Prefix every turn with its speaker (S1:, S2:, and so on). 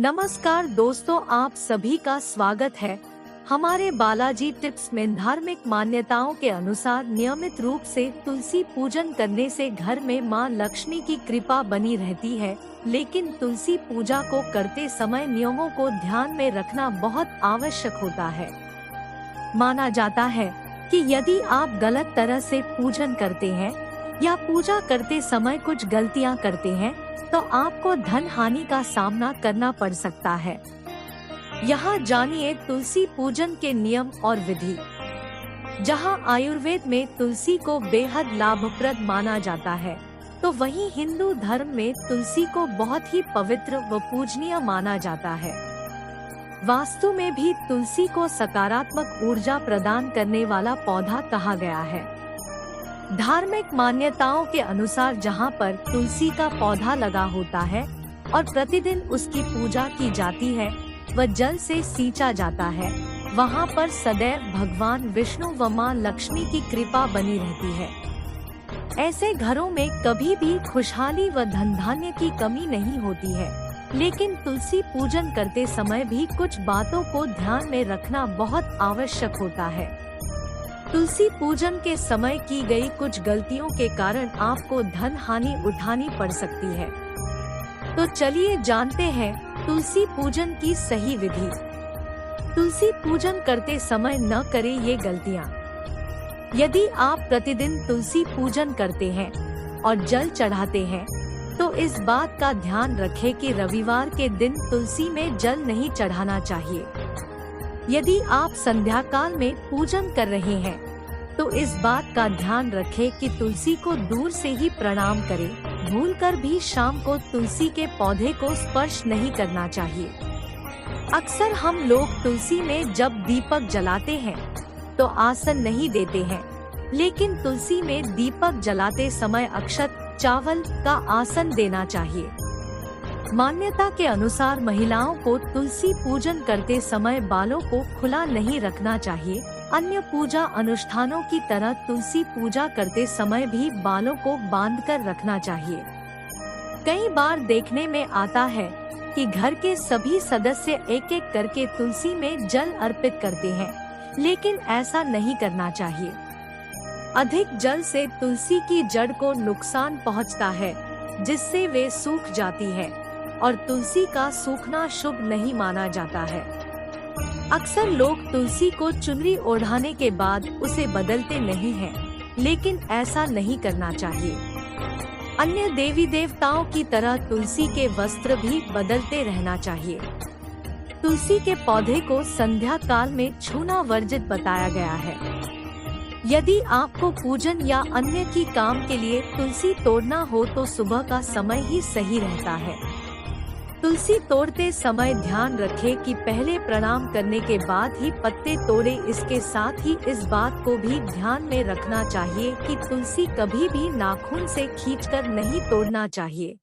S1: नमस्कार दोस्तों, आप सभी का स्वागत है। हमारे बालाजी टिप्स में धार्मिक मान्यताओं के अनुसार नियमित रूप से तुलसी पूजन करने से घर में मां लक्ष्मी की कृपा बनी रहती है। लेकिन तुलसी पूजा को करते समय नियमों को ध्यान में रखना बहुत आवश्यक होता है। माना जाता है कि यदि आप गलत तरह से पूजन करते हैं या पूजा करते समय कुछ गलतियां करते हैं तो आपको धन हानि का सामना करना पड़ सकता है। यहाँ जानिए तुलसी पूजन के नियम और विधि। जहाँ आयुर्वेद में तुलसी को बेहद लाभप्रद माना जाता है, तो वहीं हिंदू धर्म में तुलसी को बहुत ही पवित्र व पूजनीय माना जाता है। वास्तु में भी तुलसी को सकारात्मक ऊर्जा प्रदान करने वाला पौधा कहा गया है। धार्मिक मान्यताओं के अनुसार जहाँ पर तुलसी का पौधा लगा होता है और प्रतिदिन उसकी पूजा की जाती है व जल से सींचा जाता है, वहाँ पर सदैव भगवान विष्णु व मां लक्ष्मी की कृपा बनी रहती है। ऐसे घरों में कभी भी खुशहाली व धन धान्य की कमी नहीं होती है। लेकिन तुलसी पूजन करते समय भी कुछ बातों को ध्यान में रखना बहुत आवश्यक होता है। तुलसी पूजन के समय की गई कुछ गलतियों के कारण आपको धन हानि उठानी पड़ सकती है। तो चलिए जानते हैं तुलसी पूजन की सही विधि। तुलसी पूजन करते समय न करें ये गलतियाँ। यदि आप प्रतिदिन तुलसी पूजन करते हैं और जल चढ़ाते हैं तो इस बात का ध्यान रखें कि रविवार के दिन तुलसी में जल नहीं चढ़ाना चाहिए। यदि आप संध्या काल में पूजन कर रहे हैं तो इस बात का ध्यान रखें कि तुलसी को दूर से ही प्रणाम करें। भूलकर भी शाम को तुलसी के पौधे को स्पर्श नहीं करना चाहिए। अक्सर हम लोग तुलसी में जब दीपक जलाते हैं तो आसन नहीं देते हैं, लेकिन तुलसी में दीपक जलाते समय अक्षत चावल का आसन देना चाहिए। मान्यता के अनुसार महिलाओं को तुलसी पूजन करते समय बालों को खुला नहीं रखना चाहिए। अन्य पूजा अनुष्ठानों की तरह तुलसी पूजा करते समय भी बालों को बांधकर रखना चाहिए। कई बार देखने में आता है कि घर के सभी सदस्य एक एक करके तुलसी में जल अर्पित करते हैं, लेकिन ऐसा नहीं करना चाहिए। अधिक जल से तुलसी की जड़ को नुकसान पहुंचता है, जिससे वे सूख जाती है और तुलसी का सूखना शुभ नहीं माना जाता है। अक्सर लोग तुलसी को चुनरी ओढ़ाने के बाद उसे बदलते नहीं हैं, लेकिन ऐसा नहीं करना चाहिए। अन्य देवी देवताओं की तरह तुलसी के वस्त्र भी बदलते रहना चाहिए। तुलसी के पौधे को संध्या काल में छूना वर्जित बताया गया है। यदि आपको पूजन या अन्य की काम के लिए तुलसी तोड़ना हो तो सुबह का समय ही सही रहता है। तुलसी तोड़ते समय ध्यान रखें कि पहले प्रणाम करने के बाद ही पत्ते तोड़े। इसके साथ ही इस बात को भी ध्यान में रखना चाहिए कि तुलसी कभी भी नाखून से खींचकर नहीं तोड़ना चाहिए।